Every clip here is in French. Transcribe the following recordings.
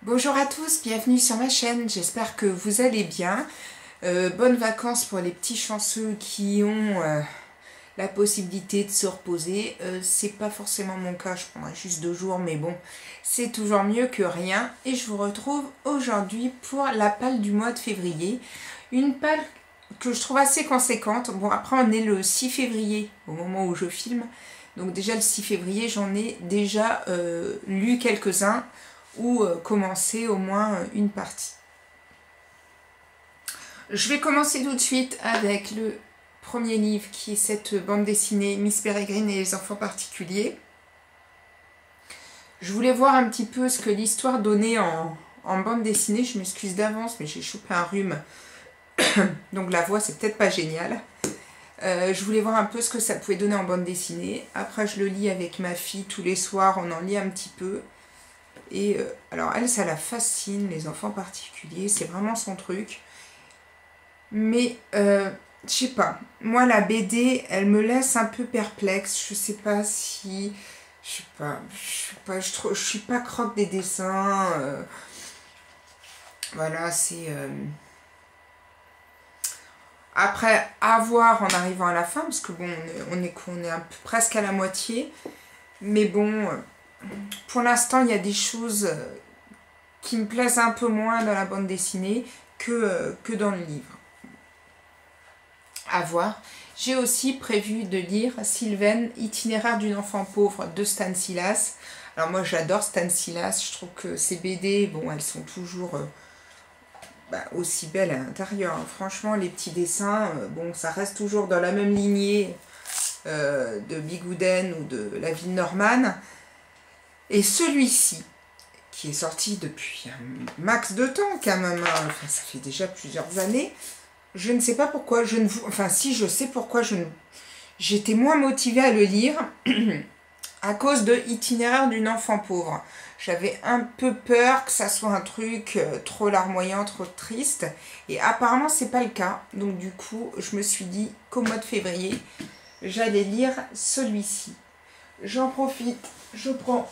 Bonjour à tous, bienvenue sur ma chaîne, j'espère que vous allez bien. Bonnes vacances pour les petits chanceux qui ont la possibilité de se reposer. C'est pas forcément mon cas, je prendrai juste 2 jours, mais bon, c'est toujours mieux que rien. Et je vous retrouve aujourd'hui pour la palle du mois de février. Une palle que je trouve assez conséquente. Bon, après on est le 6 février au moment où je filme. Donc déjà le 6 février, j'en ai déjà lu quelques-uns ou commencer au moins une partie. Je vais commencer tout de suite avec le premier livre qui est cette bande dessinée Miss Peregrine et les enfants particuliers. Je voulais voir un petit peu ce que l'histoire donnait en bande dessinée. Je m'excuse d'avance, mais j'ai chopé un rhume, donc la voix c'est peut-être pas génial. Je voulais voir un peu ce que ça pouvait donner en bande dessinée. Après je le lis avec ma fille tous les soirs, on en lit un petit peu. Et alors elle, ça la fascine, les enfants particuliers, c'est vraiment son truc. Mais je sais pas, moi la BD, elle me laisse un peu perplexe. Je sais pas si, je suis pas croque des dessins. Voilà, c'est après à voir en arrivant à la fin, parce que bon, on est un peu presque à la moitié. Mais bon. Pour l'instant, il y a des choses qui me plaisent un peu moins dans la bande dessinée que dans le livre. À voir. J'ai aussi prévu de lire Sylvaine, itinéraire d'une enfant pauvre de Stanislas. Alors moi, j'adore Stanislas. Je trouve que ces BD, bon, elles sont toujours aussi belles à l'intérieur. Franchement, les petits dessins, bon, ça reste toujours dans la même lignée de Bigouden ou de La Ville Normanne. Et celui-ci, qui est sorti depuis un max de temps quand même, hein, enfin, ça fait déjà plusieurs années, je ne sais pas pourquoi, enfin si je sais pourquoi j'étais moins motivée à le lire, à cause de Itinéraire d'une enfant pauvre. J'avais un peu peur que ça soit un truc trop larmoyant, trop triste, et apparemment c'est pas le cas. Donc du coup, je me suis dit qu'au mois de février, j'allais lire celui-ci. J'en profite, je prends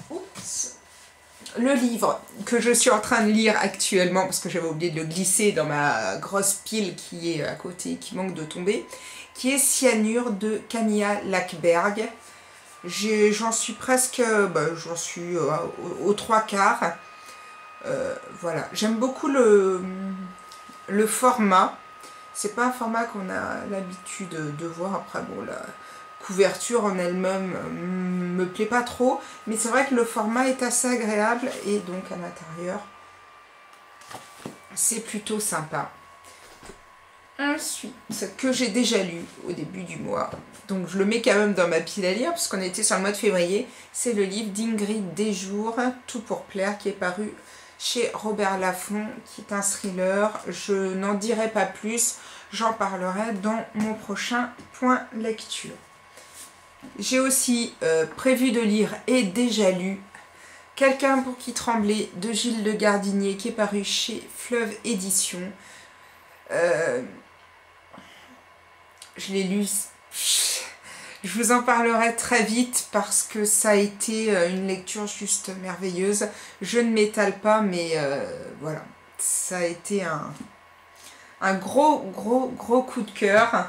le livre que je suis en train de lire actuellement, parce que j'avais oublié de le glisser dans ma grosse pile qui est à côté, qui manque de tomber, qui est Cyanure de Camilla Lackberg. J'en suis presque, j'en suis aux 3/4. Voilà, j'aime beaucoup le format. C'est pas un format qu'on a l'habitude de voir. Après, bon, la couverture en elle-même me plaît pas trop, mais c'est vrai que le format est assez agréable et donc à l'intérieur c'est plutôt sympa. Ensuite, ce que j'ai déjà lu au début du mois, donc je le mets quand même dans ma pile à lire parce qu'on était sur le mois de février, c'est le livre d'Ingrid Desjours, Tout pour plaire, qui est paru chez Robert Laffont, qui est un thriller. Je n'en dirai pas plus, j'en parlerai dans mon prochain point lecture. J'ai aussi prévu de lire et déjà lu Quelqu'un pour qui trembler de Gilles Le Gardinier, qui est paru chez Fleuve Éditions. Je l'ai lu, je vous en parlerai très vite parce que ça a été une lecture juste merveilleuse. Je ne m'étale pas, mais voilà, ça a été un gros coup de cœur.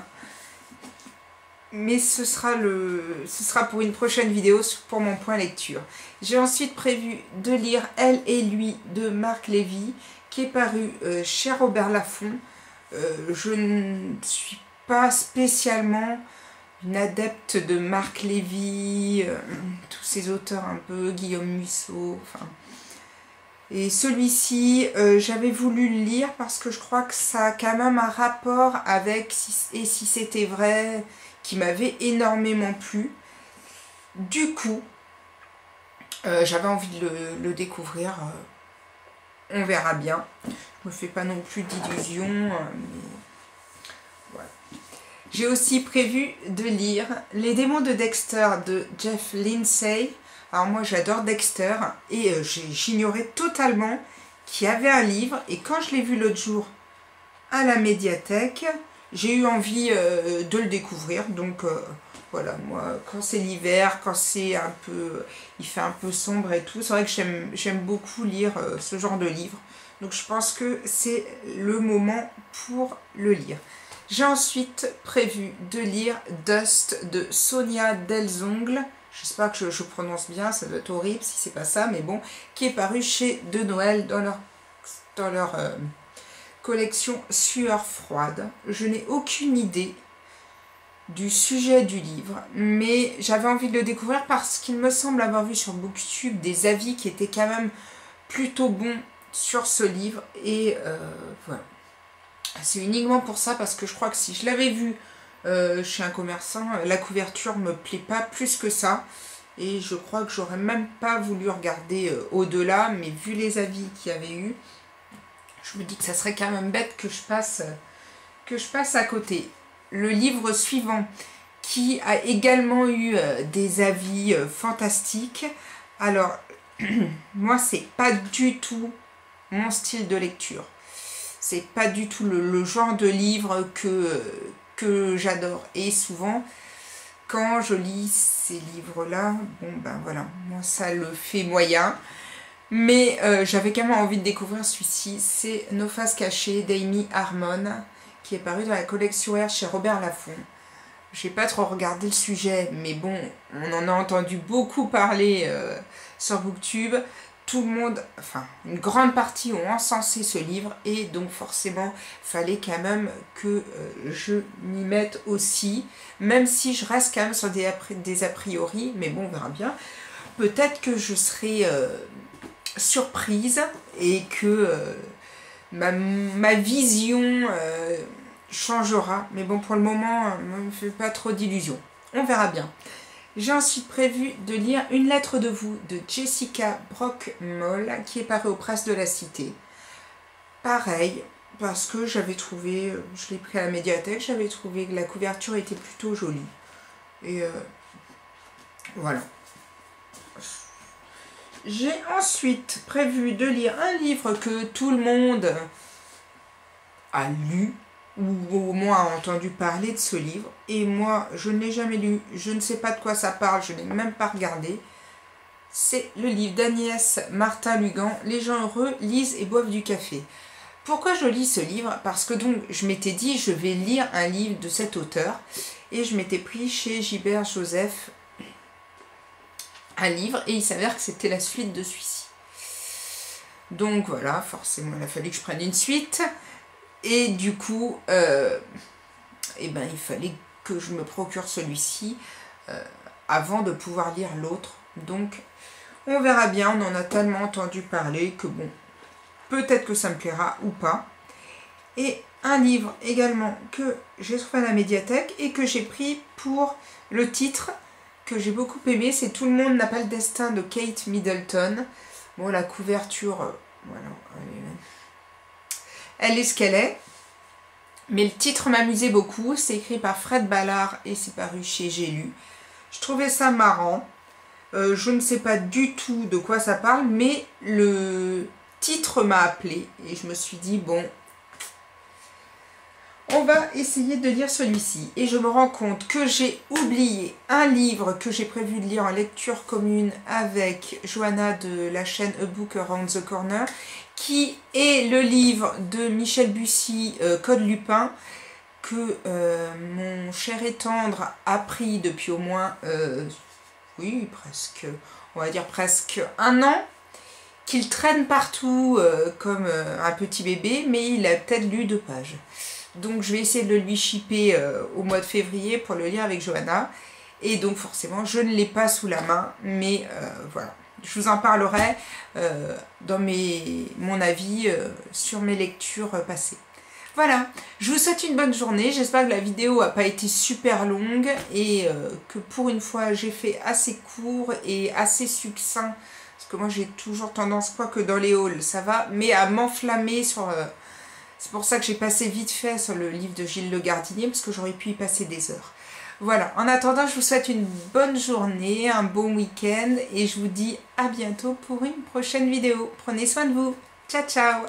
Mais ce sera pour une prochaine vidéo pour mon point lecture. J'ai ensuite prévu de lire Elle et lui de Marc Lévy, qui est paru chez Robert Laffont. Je ne suis pas spécialement une adepte de Marc Lévy, tous ces auteurs un peu, Guillaume Musso, enfin. Et celui-ci, j'avais voulu le lire parce que je crois que ça a quand même un rapport avec Et si c'était vrai, qui m'avait énormément plu. Du coup, j'avais envie de le découvrir. On verra bien. Je me fais pas non plus d'illusions. Mais voilà. J'ai aussi prévu de lire Les démons de Dexter de Jeff Lindsay. Alors moi j'adore Dexter et j'ignorais totalement qu'il y avait un livre. Et quand je l'ai vu l'autre jour à la médiathèque, j'ai eu envie de le découvrir. Donc voilà, moi, quand c'est l'hiver, quand c'est un peu, il fait un peu sombre et tout, c'est vrai que j'aime beaucoup lire ce genre de livre. Donc je pense que c'est le moment pour le lire. J'ai ensuite prévu de lire Dust de Sonia Delzongle. J'espère que je prononce bien, ça doit être horrible si c'est pas ça, mais bon, qui est paru chez De Noël dans leur collection Sueur froide. Je n'ai aucune idée du sujet du livre, mais j'avais envie de le découvrir parce qu'il me semble avoir vu sur Booktube des avis qui étaient quand même plutôt bons sur ce livre, et voilà. C'est uniquement pour ça, parce que je crois que si je l'avais vu chez un commerçant, la couverture me plaît pas plus que ça, et je crois que j'aurais même pas voulu regarder au-delà, mais vu les avis qu'il y avait eu, je me dis que ça serait quand même bête que je passe à côté. Le livre suivant, qui a également eu des avis fantastiques, alors moi c'est pas du tout mon style de lecture. C'est pas du tout le genre de livre que j'adore. Et souvent, quand je lis ces livres-là, bon ben voilà, moi ça le fait moyen. Mais j'avais quand même envie de découvrir celui-ci. C'est Nos faces cachées d'Amy Harmon, qui est paru dans la collection R chez Robert Laffont. J'ai pas trop regardé le sujet, mais bon, on en a entendu beaucoup parler sur Booktube. Tout le monde, enfin une grande partie ont encensé ce livre, et donc forcément fallait quand même que je m'y mette aussi, même si je reste quand même sur des a priori, mais bon on verra bien. Peut-être que je serai surprise et que ma vision changera, mais bon pour le moment ne me fais pas trop d'illusions, on verra bien. J'ai ensuite prévu de lire Une lettre de vous de Jessica Brockmoll, qui est paru aux Presses de la Cité. Pareil, parce que j'avais trouvé, je l'ai pris à la médiathèque, j'avais trouvé que la couverture était plutôt jolie. Et voilà. J'ai ensuite prévu de lire un livre que tout le monde a lu, ou au moins a entendu parler de ce livre, et moi je ne l'ai jamais lu, je ne sais pas de quoi ça parle, je n'ai même pas regardé. C'est le livre d'Agnès Martin-Lugan, Les gens heureux lisent et boivent du café. Pourquoi je lis ce livre? Parce que donc je m'étais dit je vais lire un livre de cet auteur, et je m'étais pris chez Gilbert Joseph un livre, et il s'avère que c'était la suite de celui-ci. Donc voilà, forcément il a fallu que je prenne une suite. Et du coup, eh ben, il fallait que je me procure celui-ci avant de pouvoir lire l'autre. Donc, on verra bien. On en a tellement entendu parler que bon, peut-être que ça me plaira ou pas. Et un livre également que j'ai trouvé à la médiathèque et que j'ai pris pour le titre que j'ai beaucoup aimé. C'est Tout le monde n'a pas le destin de Kate Middleton. Bon, la couverture, voilà, elle est ce qu'elle est, mais le titre m'amusait beaucoup. C'est écrit par Fred Ballard et c'est paru chez J'ai lu. Je trouvais ça marrant. Je ne sais pas du tout de quoi ça parle, mais le titre m'a appelé et je me suis dit bon, on va essayer de lire celui-ci. Et je me rends compte que j'ai oublié un livre que j'ai prévu de lire en lecture commune avec Johanna de la chaîne A Book Around the Corner, qui est le livre de Michel Bussy, Code Lupin, que mon cher et tendre a pris depuis au moins, oui, presque, on va dire presque un an, qu'il traîne partout comme un petit bébé, mais il a peut-être lu 2 pages. Donc je vais essayer de lui shipper au mois de février pour le lire avec Johanna. Et donc forcément je ne l'ai pas sous la main, mais voilà. Je vous en parlerai dans mon avis sur mes lectures passées. Voilà, je vous souhaite une bonne journée. J'espère que la vidéo n'a pas été super longue et que pour une fois j'ai fait assez court et assez succinct. Parce que moi j'ai toujours tendance, quoi que dans les hauls ça va, mais à m'enflammer sur... c'est pour ça que j'ai passé vite fait sur le livre de Gilles Le Gardinier, parce que j'aurais pu y passer des heures. Voilà, en attendant, je vous souhaite une bonne journée, un bon week-end, et je vous dis à bientôt pour une prochaine vidéo. Prenez soin de vous. Ciao, ciao!